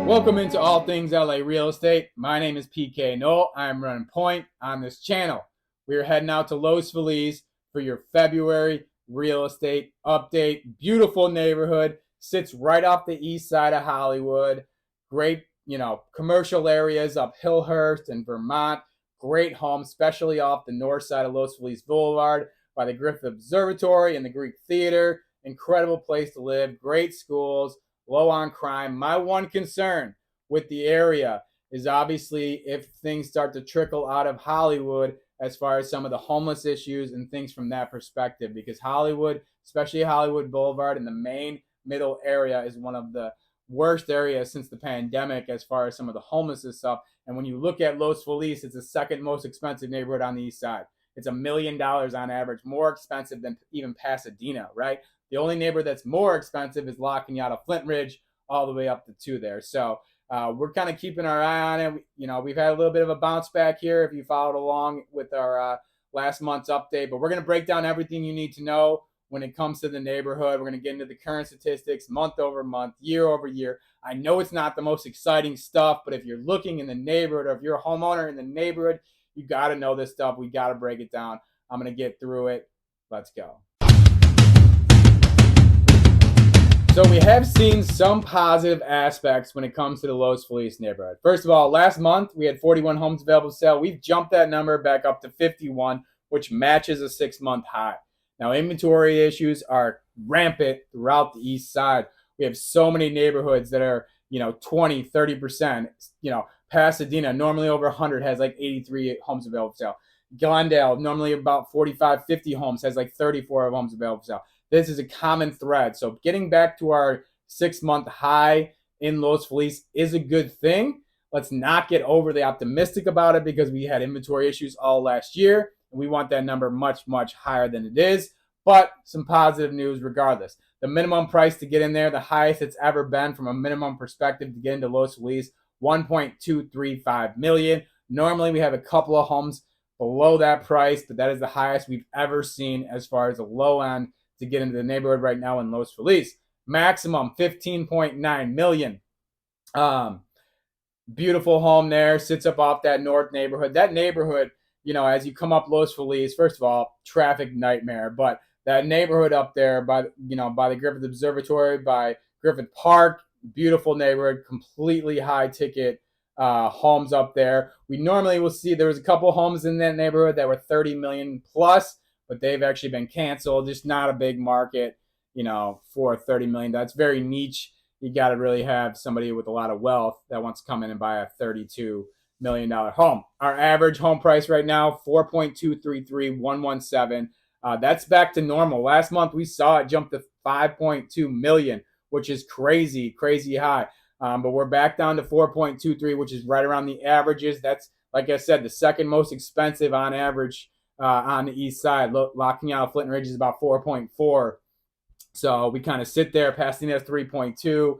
Welcome into All Things LA Real Estate. My name is PK Knoll. I'm running point on this channel. We are heading out to Los Feliz for your February real estate update. Beautiful neighborhood, sits right off the east side of Hollywood. Great, commercial areas up Hillhurst and Vermont. Great homes, especially off the north side of Los Feliz Boulevard by the Griffith Observatory and the Greek Theater. Incredible place to live, great schools, low on crime. My one concern with the area is obviously if things start to trickle out of Hollywood as far as some of the homeless issues and things from that perspective, because Hollywood, especially Hollywood Boulevard and the main middle area, is one of the worst areas since the pandemic as far as some of the homelessness stuff. And when you look at Los Feliz, it's the second most expensive neighborhood on the east side. It's $1 million on average, more expensive than even Pasadena, right? The only neighborhood that's more expensive is La Cañada Flint Ridge, all the way up to 2 there. So we're kind of keeping our eye on it. We've had a little bit of a bounce back here if you followed along with our last month's update, but we're going to break down everything you need to know when it comes to the neighborhood. We're going to get into the current statistics month over month, year over year. I know it's not the most exciting stuff, but if you're looking in the neighborhood or if you're a homeowner in the neighborhood, you got to know this stuff. We got to break it down. I'm going to get through it. Let's go. So we have seen some positive aspects when it comes to the Los Feliz neighborhood. First of all, last month we had 41 homes available to sell. We've jumped that number back up to 51, which matches a 6-month high. Now, inventory issues are rampant throughout the east side. We have so many neighborhoods that are, 20, 30%. Pasadena, normally over 100, has like 83 homes available for sale. Glendale, normally about 45, 50 homes, has like 34 homes available for sale. This is a common thread. So getting back to our 6-month high in Los Feliz is a good thing. Let's not get overly optimistic about it because we had inventory issues all last year. And we want that number much, much higher than it is. But some positive news regardless. The minimum price to get in there, the highest it's ever been from a minimum perspective to get into Los Feliz, $1.235 million. Normally we have a couple of homes below that price, but that is the highest we've ever seen as far as the low end to get into the neighborhood right now in Los Feliz. Maximum $15.9 million. Beautiful home there, sits up off that north neighborhood. That neighborhood, as you come up Los Feliz, first of all, traffic nightmare, but that neighborhood up there by the Griffith Observatory, by Griffith Park, beautiful neighborhood, completely high ticket homes up there. We normally will see there was a couple homes in that neighborhood that were 30 million plus, but they've actually been canceled. Just not a big market, for 30 million. That's very niche. You got to really have somebody with a lot of wealth that wants to come in and buy a $32 million home. Our average home price right now, 4.233,117. That's back to normal. Last month we saw it jump to 5.2 million, which is crazy, crazy high. But we're back down to 4.23, which is right around the averages. That's, like I said, the second most expensive on average on the east side. La Cañada Flint Ridge is about 4.4. So we kind of sit there. Pasadena's 3.2.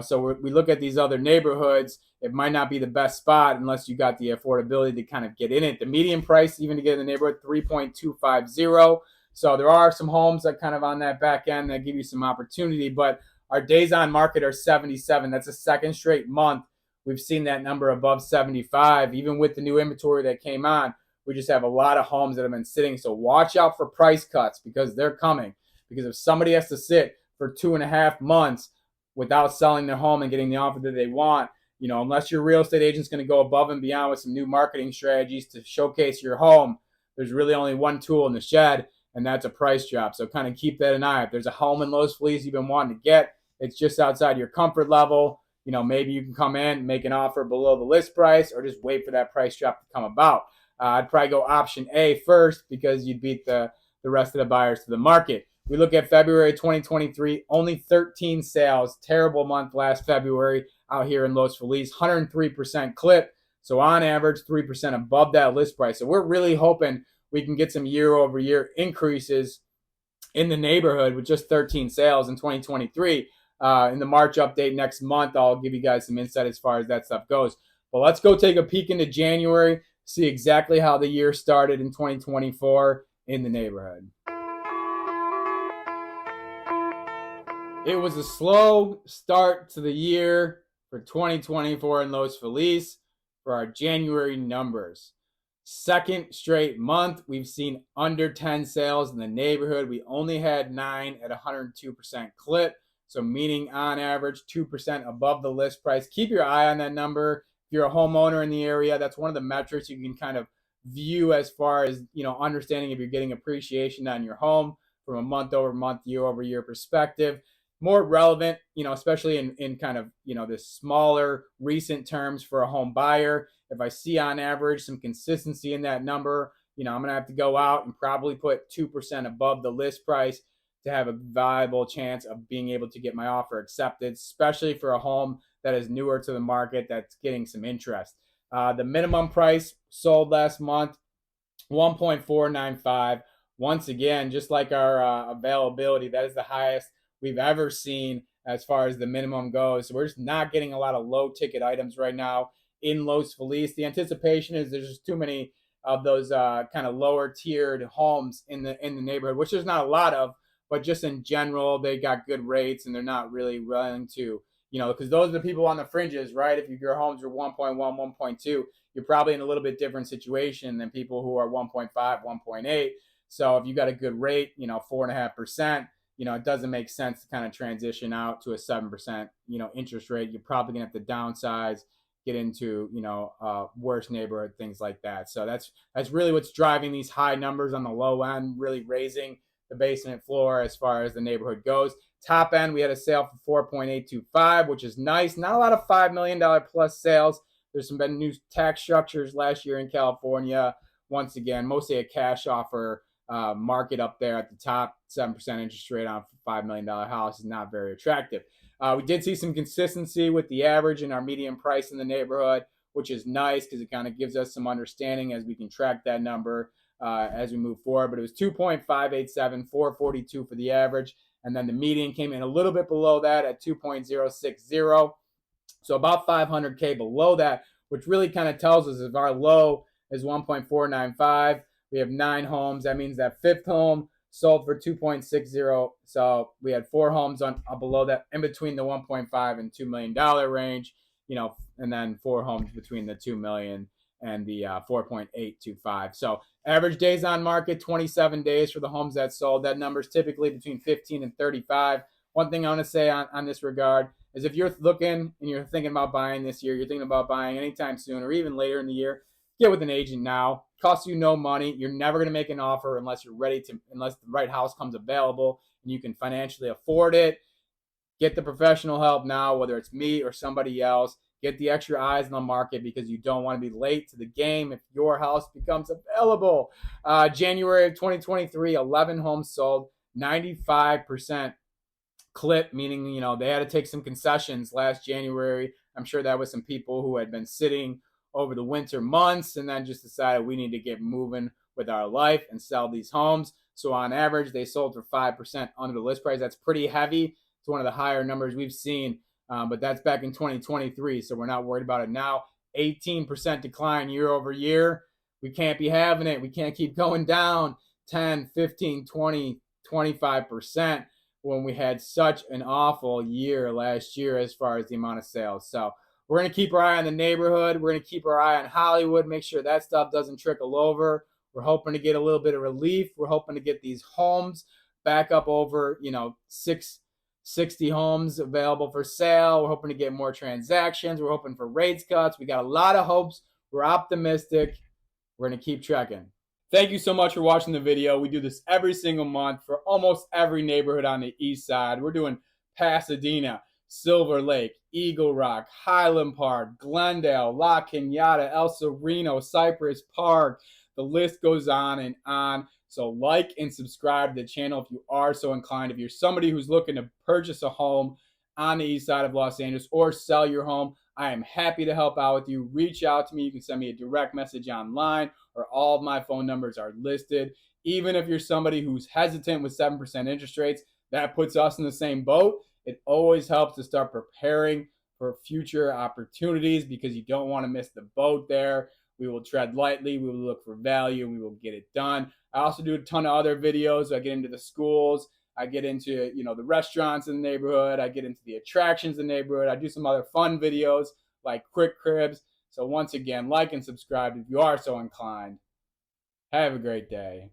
So we look at these other neighborhoods. It might not be the best spot unless you got the affordability to kind of get in it. The median price, even to get in the neighborhood, 3.250. So there are some homes that kind of on that back end that give you some opportunity. But our days on market are 77. That's a second straight month we've seen that number above 75. Even with the new inventory that came on, we just have a lot of homes that have been sitting. So watch out for price cuts because they're coming. Because if somebody has to sit for 2.5 months without selling their home and getting the offer that they want, unless your real estate agent's going to go above and beyond with some new marketing strategies to showcase your home, there's really only one tool in the shed, and that's a price drop. So kind of keep that in eye. If there's a home in Los Feliz you've been wanting to get, it's just outside your comfort level, maybe you can come in, make an offer below the list price, or just wait for that price drop to come about. I'd probably go option A first because you'd beat the rest of the buyers to the market. We look at February 2023, only 13 sales. Terrible month last February out here in Los Feliz, 103% clip. So on average, 3% above that list price. So we're really hoping we can get some year-over-year increases in the neighborhood with just 13 sales in 2023. In the March update next month, I'll give you guys some insight as far as that stuff goes. But let's go take a peek into January, see exactly how the year started in 2024 in the neighborhood. It was a slow start to the year for 2024 in Los Feliz for our January numbers. Second straight month, we've seen under 10 sales in the neighborhood. We only had 9 at 102% clip. So meaning on average, 2% above the list price. Keep your eye on that number. If you're a homeowner in the area, that's one of the metrics you can kind of view as far as, understanding if you're getting appreciation on your home from a month over month, year over year perspective. More relevant, especially in kind of, the smaller recent terms for a home buyer. If I see on average some consistency in that number, I'm going to have to go out and probably put 2% above the list price to have a viable chance of being able to get my offer accepted, especially for a home that is newer to the market that's getting some interest. The minimum price sold last month, 1.495. Once again, just like our availability, that is the highest we've ever seen as far as the minimum goes. So we're just not getting a lot of low ticket items right now in Los Feliz. The anticipation is there's just too many of those kind of lower tiered homes in the neighborhood, which there's not a lot of, but just in general, they got good rates and they're not really willing to, because those are the people on the fringes, right? If your homes are 1.1, 1.2, you're probably in a little bit different situation than people who are 1.5, 1.8. So if you got a good rate, 4.5%, it doesn't make sense to kind of transition out to a 7%, interest rate. You're probably gonna have to downsize, get into, worse neighborhood, things like that. So that's really what's driving these high numbers on the low end, really raising the basement floor as far as the neighborhood goes. Top end, we had a sale for 4.825, which is nice. Not a lot of $5 million plus sales. There's some been new tax structures last year in California. Once again, mostly a cash offer market up there at the top. 7% interest rate on a $5 million house is not very attractive. We did see some consistency with the average and our median price in the neighborhood, which is nice because it kind of gives us some understanding as we can track that number as we move forward. But it was 2.587, 442 for the average. And then the median came in a little bit below that at 2.060. So about 500K below that, which really kind of tells us if our low is 1.495, we have 9 homes. That means that fifth home sold for 2.60. So we had 4 homes on below that, in between the 1.5 and $2 million range, and then 4 homes between the 2 million and the 4.825. So average days on market, 27 days for the homes that sold. That number is typically between 15 and 35. One thing I want to say on this regard is if you're looking and you're thinking about buying this year, you're thinking about buying anytime soon or even later in the year, get with an agent now. Costs you no money. You're never going to make an offer unless you're ready to, unless the right house comes available and you can financially afford it. Get the professional help now, whether it's me or somebody else. Get the extra eyes on the market because you don't want to be late to the game if your house becomes available. January of 2023, 11 homes sold, 95% clip, meaning, they had to take some concessions last January. I'm sure that was some people who had been sitting over the winter months and then just decided we need to get moving with our life and sell these homes. So on average, they sold for 5% under the list price. That's pretty heavy. It's one of the higher numbers we've seen, but that's back in 2023, so we're not worried about it now. 18% decline year over year. We can't be having it. We can't keep going down 10, 15, 20, 25% when we had such an awful year last year as far as the amount of sales. So we're going to keep our eye on the neighborhood. We're going to keep our eye on Hollywood, make sure that stuff doesn't trickle over. We're hoping to get a little bit of relief. We're hoping to get these homes back up over, 60 homes available for sale. We're hoping to get more transactions. We're hoping for rates cuts. We got a lot of hopes. We're optimistic. We're going to keep trekking. Thank you so much for watching the video. We do this every single month for almost every neighborhood on the east side. We're doing Pasadena, Silver Lake, Eagle Rock, Highland Park, Glendale, La Cañada, El Sereno, Cypress Park. The list goes on and on. So like and subscribe to the channel if you are so inclined. If you're somebody who's looking to purchase a home on the east side of Los Angeles or sell your home, I am happy to help out with you. Reach out to me. You can send me a direct message online, or all of my phone numbers are listed. Even if you're somebody who's hesitant with 7% interest rates, that puts us in the same boat. It always helps to start preparing for future opportunities because you don't want to miss the boat there. We will tread lightly. We will look for value. We will get it done. I also do a ton of other videos. I get into the schools. I get into, the restaurants in the neighborhood. I get into the attractions in the neighborhood. I do some other fun videos like quick cribs. So once again, like and subscribe if you are so inclined. Have a great day.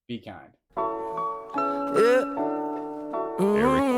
Be kind. Yeah.